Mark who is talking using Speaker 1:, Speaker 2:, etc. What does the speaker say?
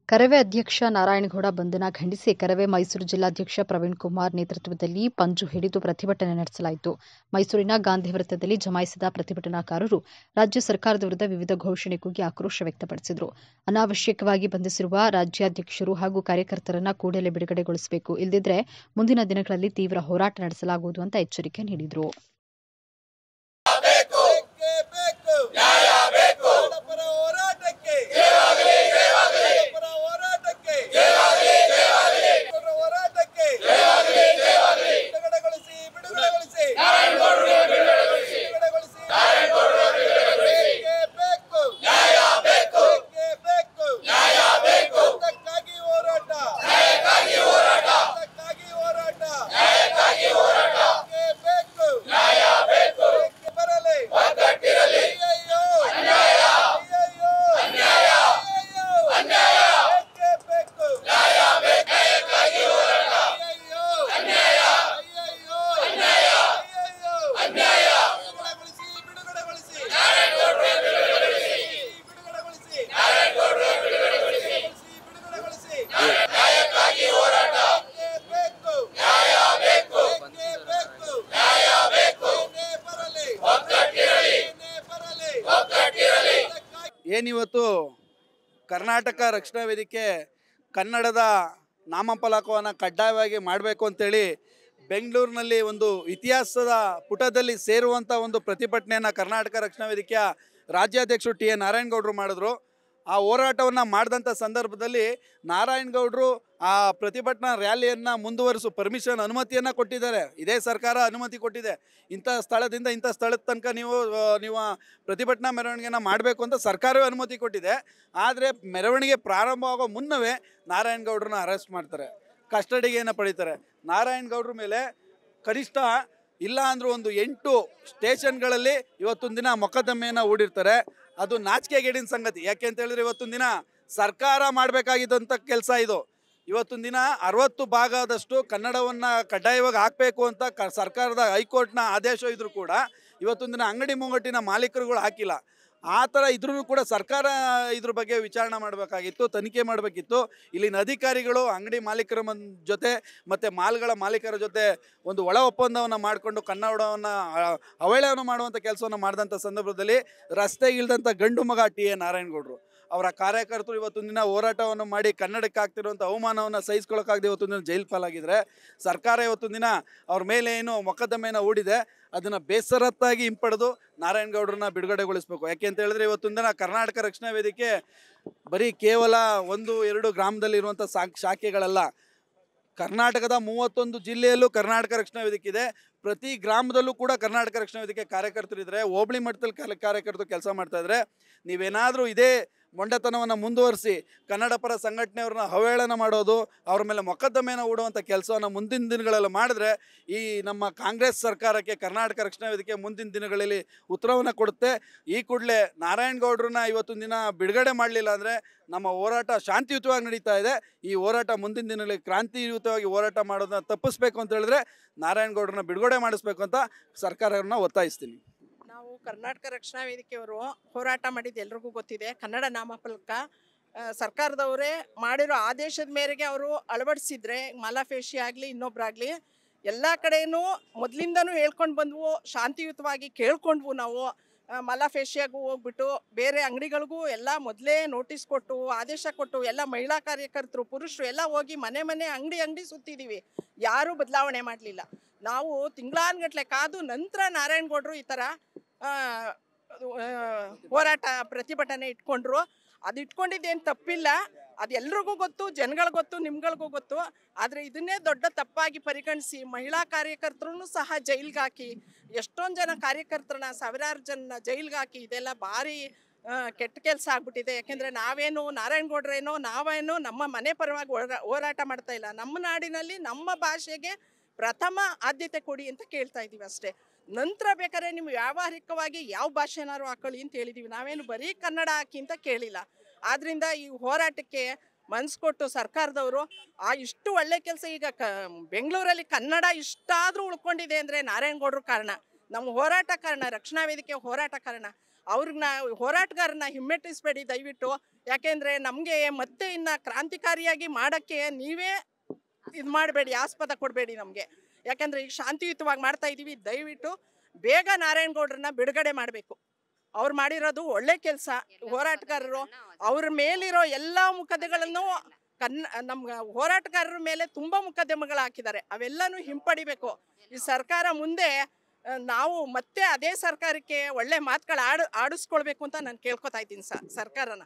Speaker 1: ಕರವೇ ಅಧ್ಯಕ್ಷ ನಾರಾಯಣಗೌಡ ಬಂಧನ ಖಂಡಿಸಿ ಕರವೇ ಮೈಸೂರು ಜಿಲ್ಲಾಧ್ಯಕ್ಷ ಪ್ರವೀಣ್ ಕುಮಾರ್ ನೇತೃತ್ವದಲ್ಲಿ ಪಂಜು ಹಿಡಿದು ಪ್ರತಿಭಟನೆ ನಡೆಸಲಾಯಿತು. ಮೈಸೂರಿನ ಗಾಂಧಿ ವೃತ್ತದಲ್ಲಿ ಜಮಾಯಿಸಿದ ಪ್ರತಿಭಟನಾಕಾರರು ರಾಜ್ಯ ಸರ್ಕಾರದ ವಿರುದ್ಧ ವಿವಿಧ ಘೋಷಣೆ ಕೂಗಿ ಆಕ್ರೋಶ ವ್ಯಕ್ತಪಡಿಸಿದರು. ಅನಾವಶ್ಯಕವಾಗಿ ಬಂಧಿಸಿರುವ ರಾಜ್ಯಾಧ್ಯಕ್ಷರು ಹಾಗೂ ಕಾರ್ಯಕರ್ತರನ್ನು ಕೂಡಲೇ ಬಿಡುಗಡೆಗೊಳಿಸಬೇಕು, ಇಲ್ಲದಿದ್ದರೆ ಮುಂದಿನ ದಿನಗಳಲ್ಲಿ ತೀವ್ರ ಹೋರಾಟ ನಡೆಸಲಾಗುವುದು ಅಂತ ಎಚ್ಚರಿಕೆ ನೀಡಿದರು.
Speaker 2: ಏನಿವತ್ತು ಕರ್ನಾಟಕ ರಕ್ಷಣಾ ವೇದಿಕೆ ಕನ್ನಡದ ನಾಮಫಲಕವನ್ನು ಕಡ್ಡಾಯವಾಗಿ ಮಾಡಬೇಕು ಅಂತೇಳಿ ಬೆಂಗಳೂರಿನಲ್ಲಿ ಒಂದು ಇತಿಹಾಸದ ಪುಟದಲ್ಲಿ ಸೇರುವಂಥ ಒಂದು ಪ್ರತಿಭಟನೆಯನ್ನು ಕರ್ನಾಟಕ ರಕ್ಷಣಾ ವೇದಿಕೆಯ ರಾಜ್ಯಾಧ್ಯಕ್ಷರು ಟಿ ಎ ನಾರಾಯಣಗೌಡರು ಮಾಡಿದ್ರು. ಆ ಹೋರಾಟವನ್ನು ಮಾಡಿದಂಥ ಸಂದರ್ಭದಲ್ಲಿ ನಾರಾಯಣಗೌಡರು ಆ ಪ್ರತಿಭಟನಾ ರ್ಯಾಲಿಯನ್ನು ಮುಂದುವರಿಸು ಅನುಮತಿಯನ್ನು ಕೊಟ್ಟಿದ್ದಾರೆ. ಇದೇ ಸರ್ಕಾರ ಅನುಮತಿ ಕೊಟ್ಟಿದೆ, ಇಂಥ ಸ್ಥಳದಿಂದ ಇಂಥ ಸ್ಥಳದ ತನಕ ನೀವು ಪ್ರತಿಭಟನಾ ಮೆರವಣಿಗೆಯನ್ನು ಮಾಡಬೇಕು ಅಂತ ಸರ್ಕಾರವೇ ಅನುಮತಿ ಕೊಟ್ಟಿದೆ. ಆದರೆ ಮೆರವಣಿಗೆ ಪ್ರಾರಂಭವಾಗೋ ಮುನ್ನವೇ ನಾರಾಯಣಗೌಡರನ್ನ ಅರೆಸ್ಟ್ ಮಾಡ್ತಾರೆ, ಕಸ್ಟಡಿಗೆಯನ್ನು ಪಡೀತಾರೆ. ನಾರಾಯಣಗೌಡರ ಮೇಲೆ ಕನಿಷ್ಠ ಇಲ್ಲ ಅಂದರೂ ಒಂದು 8 ಸ್ಟೇಷನ್ಗಳಲ್ಲಿ ಇವತ್ತೊಂದು ದಿನ ಮೊಕದ್ದಮೆಯನ್ನು ಹೂಡಿರ್ತಾರೆ. ಅದು ನಾಚಿಕೆಗೇಡಿನ ಸಂಗತಿ. ಯಾಕೆ ಅಂತ ಹೇಳಿದ್ರೆ ಇವತ್ತೊಂದು ದಿನ ಸರ್ಕಾರ ಮಾಡಬೇಕಾಗಿದ್ದಂಥ ಕೆಲಸ ಇದು. ಇವತ್ತೊಂದು ದಿನ 60 ಭಾಗದಷ್ಟು ಕನ್ನಡವನ್ನು ಕಡ್ಡಾಯವಾಗಿ ಹಾಕಬೇಕು ಅಂತ ಸರ್ಕಾರದ ಹೈಕೋರ್ಟ್ನ ಆದೇಶ ಇದ್ರೂ ಕೂಡ ಇವತ್ತೊಂದು ದಿನ ಅಂಗಡಿ ಮುಂಗಟ್ಟಿನ ಮಾಲೀಕರುಗಳು ಹಾಕಿಲ್ಲ. ಆ ಥರ ಇದ್ರೂ ಕೂಡ ಸರ್ಕಾರ ಇದ್ರ ಬಗ್ಗೆ ವಿಚಾರಣೆ ಮಾಡಬೇಕಾಗಿತ್ತು, ತನಿಖೆ ಮಾಡಬೇಕಿತ್ತು. ಇಲ್ಲಿನ ಅಧಿಕಾರಿಗಳು ಅಂಗಡಿ ಮಾಲೀಕರ ಜೊತೆ ಮತ್ತು ಮಾಲ್ಗಳ ಮಾಲೀಕರ ಜೊತೆ ಒಂದು ಒಳ ಒಪ್ಪಂದವನ್ನು ಮಾಡಿಕೊಂಡು ಕನ್ನಡವನ್ನು ಅವಹೇಳನ ಮಾಡುವಂಥ ಕೆಲಸವನ್ನು ಮಾಡಿದಂಥ ಸಂದರ್ಭದಲ್ಲಿ ರಸ್ತೆಗೆ ಇಳಿದಂಥ ಗಂಡು ಮಗ ಟಿ ಎ ನಾರಾಯಣಗೌಡರು ಅವರ ಕಾರ್ಯಕರ್ತರು ಇವತ್ತೊಂದು ದಿನ ಹೋರಾಟವನ್ನು ಮಾಡಿ ಕನ್ನಡಕ್ಕೆ ಆಗ್ತಿರುವಂಥ ಅವಮಾನವನ್ನು ಸಹಿಸ್ಕೊಳ್ಳೋಕ್ಕಾಗದೆ ಇವತ್ತೊಂದು ದಿನ ಜೈಲು ಪಾಲಾಗಿದ್ದಾರೆ. ಸರ್ಕಾರ ಇವತ್ತೊಂದು ದಿನ ಅವ್ರ ಮೇಲೆ ಏನು ಮೊಕದ್ದಮೆಯನ್ನು ಹೂಡಿದೆ ಅದನ್ನು ಬೇಸರತ್ತಾಗಿ ಹಿಂಪಡೆದು ನಾರಾಯಣಗೌಡರನ್ನ ಬಿಡುಗಡೆಗೊಳಿಸಬೇಕು. ಯಾಕೆ ಅಂತ ಹೇಳಿದ್ರೆ ಇವತ್ತೊಂದು ದಿನ ಕರ್ನಾಟಕ ರಕ್ಷಣಾ ವೇದಿಕೆ ಬರೀ ಕೇವಲ 1-2 ಗ್ರಾಮದಲ್ಲಿರುವಂಥ ಶಾಖೆಗಳಲ್ಲ, ಕರ್ನಾಟಕದ 31 ಜಿಲ್ಲೆಯಲ್ಲೂ ಕರ್ನಾಟಕ ರಕ್ಷಣಾ ವೇದಿಕೆ ಇದೆ. ಪ್ರತಿ ಗ್ರಾಮದಲ್ಲೂ ಕೂಡ ಕರ್ನಾಟಕ ರಕ್ಷಣಾ ವೇದಿಕೆ ಕಾರ್ಯಕರ್ತರಿದ್ದಾರೆ. ಹೋಬಳಿ ಮಟ್ಟದಲ್ಲಿ ಕಾರ್ಯಕರ್ತರು ಕೆಲಸ ಮಾಡ್ತಾಯಿದ್ರೆ ನೀವೇನಾದರೂ ಇದೇ ಮೊಂಡತನವನ್ನು ಮುಂದುವರಿಸಿ ಕನ್ನಡ ಪರ ಸಂಘಟನೆಯವ್ರನ್ನ ಅವಹೇಳನ ಮಾಡೋದು, ಅವ್ರ ಮೇಲೆ ಮೊಕದ್ದಮೆಯನ್ನು ಹೂಡುವಂಥ ಕೆಲಸವನ್ನು ಮುಂದಿನ ದಿನಗಳಲ್ಲಿ ಮಾಡಿದ್ರೆ ಈ ನಮ್ಮ ಕಾಂಗ್ರೆಸ್ ಸರ್ಕಾರಕ್ಕೆ ಕರ್ನಾಟಕ ರಕ್ಷಣಾ ವೇದಿಕೆ ಮುಂದಿನ ದಿನಗಳಲ್ಲಿ ಉತ್ತರವನ್ನು ಕೊಡುತ್ತೆ. ಈ ಕೂಡಲೇ ನಾರಾಯಣಗೌಡರನ್ನ ಇವತ್ತೊಂದು ದಿನ ಬಿಡುಗಡೆ ಮಾಡಲಿಲ್ಲ ಅಂದರೆ ನಮ್ಮ ಹೋರಾಟ ಶಾಂತಿಯುತವಾಗಿ ನಡೀತಾ ಇದೆ. ಈ ಹೋರಾಟ ಮುಂದಿನ ದಿನಗಳಲ್ಲಿ ಕ್ರಾಂತಿಯುತವಾಗಿ ಹೋರಾಟ ಮಾಡೋದನ್ನ ತಪ್ಪಿಸ್ಬೇಕು ಅಂತ ಹೇಳಿದ್ರೆ ನಾರಾಯಣಗೌಡರನ್ನ ಬಿಡುಗಡೆ ಮಾಡಿಸ್ಬೇಕು ಅಂತ ಸರ್ಕಾರವನ್ನು ಒತ್ತಾಯಿಸ್ತೀನಿ.
Speaker 3: ನಾವು ಕರ್ನಾಟಕ ರಕ್ಷಣಾ ವೇದಿಕೆಯವರು ಹೋರಾಟ ಮಾಡಿದ್ದು ಎಲ್ರಿಗೂ ಗೊತ್ತಿದೆ. ಕನ್ನಡ ನಾಮಫಲಕ ಸರ್ಕಾರದವರೇ ಮಾಡಿರೋ ಆದೇಶದ ಮೇರೆಗೆ ಅವರು ಅಳವಡಿಸಿದ್ರೆ, ಮಾಲಾಫೇಶಿ ಆಗಲಿ ಇನ್ನೊಬ್ಬರಾಗಲಿ ಎಲ್ಲ ಕಡೆಯೂ ಮೊದಲಿಂದನೂ ಹೇಳ್ಕೊಂಡು ಬಂದ್ವು, ಶಾಂತಿಯುತವಾಗಿ ಕೇಳ್ಕೊಂಡ್ವು. ನಾವು ಮಲಾಫೇಶಿಯಾಗೂ ಹೋಗ್ಬಿಟ್ಟು ಬೇರೆ ಅಂಗಡಿಗಳಿಗೂ ಎಲ್ಲ ಮೊದಲೇ ನೋಟಿಸ್ ಕೊಟ್ಟು ಆದೇಶ ಕೊಟ್ಟು ಎಲ್ಲ ಮಹಿಳಾ ಕಾರ್ಯಕರ್ತರು ಪುರುಷರು ಎಲ್ಲ ಹೋಗಿ ಮನೆ ಅಂಗಡಿ ಸುತ್ತಿದ್ದೀವಿ. ಯಾರೂ ಬದಲಾವಣೆ ಮಾಡಲಿಲ್ಲ. ನಾವು ತಿಂಗಳಾನ್ಗಟ್ಲೆ ಕಾದು ನಂತರ ನಾರಾಯಣಗೌಡರು ಈ ಥರ ಹೋರಾಟ ಪ್ರತಿಭಟನೆ ಇಟ್ಕೊಂಡ್ರು. ಅದು ಇಟ್ಕೊಂಡಿದ್ದೇನು ತಪ್ಪಿಲ್ಲ, ಅದು ಎಲ್ರಿಗೂ ಗೊತ್ತು, ಜನಗಳಿಗೆ ಗೊತ್ತು, ನಿಮ್ಗಳಿಗೂ ಗೊತ್ತು. ಆದರೆ ಇದನ್ನೇ ದೊಡ್ಡ ತಪ್ಪಾಗಿ ಪರಿಗಣಿಸಿ ಮಹಿಳಾ ಕಾರ್ಯಕರ್ತರನ್ನು ಸಹ ಜೈಲಿಗೆ ಹಾಕಿ, ಎಷ್ಟೊಂದು ಜನ ಕಾರ್ಯಕರ್ತರನ್ನ ಸಾವಿರಾರು ಜನ ಜೈಲಿಗೆ ಹಾಕಿ, ಇದೆಲ್ಲ ಭಾರಿ ಕೆಟ್ಟ ಕೆಲಸ ಆಗ್ಬಿಟ್ಟಿದೆ. ಯಾಕೆಂದರೆ ನಾವೇನು ನಾರಾಯಣಗೌಡ್ರೇನೋ ನಾವೇನು ನಮ್ಮ ಮನೆ ಪರವಾಗಿ ಹೋರಾಟ ಮಾಡ್ತಾ ಇಲ್ಲ. ನಮ್ಮ ನಾಡಿನಲ್ಲಿ ನಮ್ಮ ಭಾಷೆಗೆ ಪ್ರಥಮ ಆದ್ಯತೆ ಕೊಡಿ ಅಂತ ಕೇಳ್ತಾ ಇದ್ದೀವಿ ಅಷ್ಟೇ. ನಂತರ ಬೇಕಾದ್ರೆ ನೀವು ವ್ಯಾವಹಾರಿಕವಾಗಿ ಯಾವ ಭಾಷೆನಾರು ಹಾಕೊಳ್ಳಿ ಅಂತ ಹೇಳಿದ್ದೀವಿ. ನಾವೇನು ಬರೀ ಕನ್ನಡ ಹಾಕಿ ಅಂತ ಕೇಳಿಲ್ಲ. ಆದ್ದರಿಂದ ಈ ಹೋರಾಟಕ್ಕೆ ಮನಸ್ಸು ಕೊಟ್ಟು ಸರ್ಕಾರದವರು ಇಷ್ಟು ಒಳ್ಳೆ ಕೆಲಸ ಈಗ ಬೆಂಗಳೂರಲ್ಲಿ ಕನ್ನಡ ಇಷ್ಟಾದರೂ ಉಳ್ಕೊಂಡಿದೆ ಅಂದರೆ ನಾರಾಯಣಗೌಡರು ಕಾರಣ, ನಮ್ಮ ಹೋರಾಟ ಕಾರಣ, ರಕ್ಷಣಾ ವೇದಿಕೆ ಹೋರಾಟ ಕಾರಣ. ಅವ್ರನ್ನ ಹೋರಾಟಗಾರನ್ನ ಹಿಮ್ಮೆಟ್ಟಿಸ್ಬೇಡಿ ದಯವಿಟ್ಟು. ಯಾಕೆಂದರೆ ನಮಗೆ ಮತ್ತೆ ಇನ್ನು ಕ್ರಾಂತಿಕಾರಿಯಾಗಿ ಮಾಡೋಕ್ಕೆ ನೀವೇ ಇದು ಮಾಡಬೇಡಿ, ಆಸ್ಪದ ಕೊಡಬೇಡಿ ನಮಗೆ. ಯಾಕೆಂದರೆ ಈಗ ಶಾಂತಿಯುತವಾಗಿ ಮಾಡ್ತಾ ಇದ್ದೀವಿ. ದಯವಿಟ್ಟು ಬೇಗ ನಾರಾಯಣಗೌಡ್ರನ್ನ ಬಿಡುಗಡೆ ಮಾಡಬೇಕು. ಅವ್ರು ಮಾಡಿರೋದು ಒಳ್ಳೆ ಕೆಲಸ. ಹೋರಾಟಗಾರರು ಅವ್ರ ಮೇಲಿರೋ ಎಲ್ಲ ಮುಕದ್ದಮೆಗಳನ್ನು ನಮ್ಮ ಹೋರಾಟಗಾರರ ಮೇಲೆ ತುಂಬ ಮುಕದ್ದಮೆಗಳು ಹಾಕಿದ್ದಾರೆ. ಅವೆಲ್ಲನೂ ಹಿಂಪಡಿಬೇಕು ಈ ಸರ್ಕಾರ. ಮುಂದೆ ನಾವು ಮತ್ತೆ ಅದೇ ಸರ್ಕಾರಕ್ಕೆ ಒಳ್ಳೆ ಮಾತುಗಳು ಆಡಿಸ್ಕೊಳ್ಬೇಕು ಅಂತ ನಾನು ಕೇಳ್ಕೊತಾ ಇದ್ದೀನಿ ಸರ್ಕಾರನ.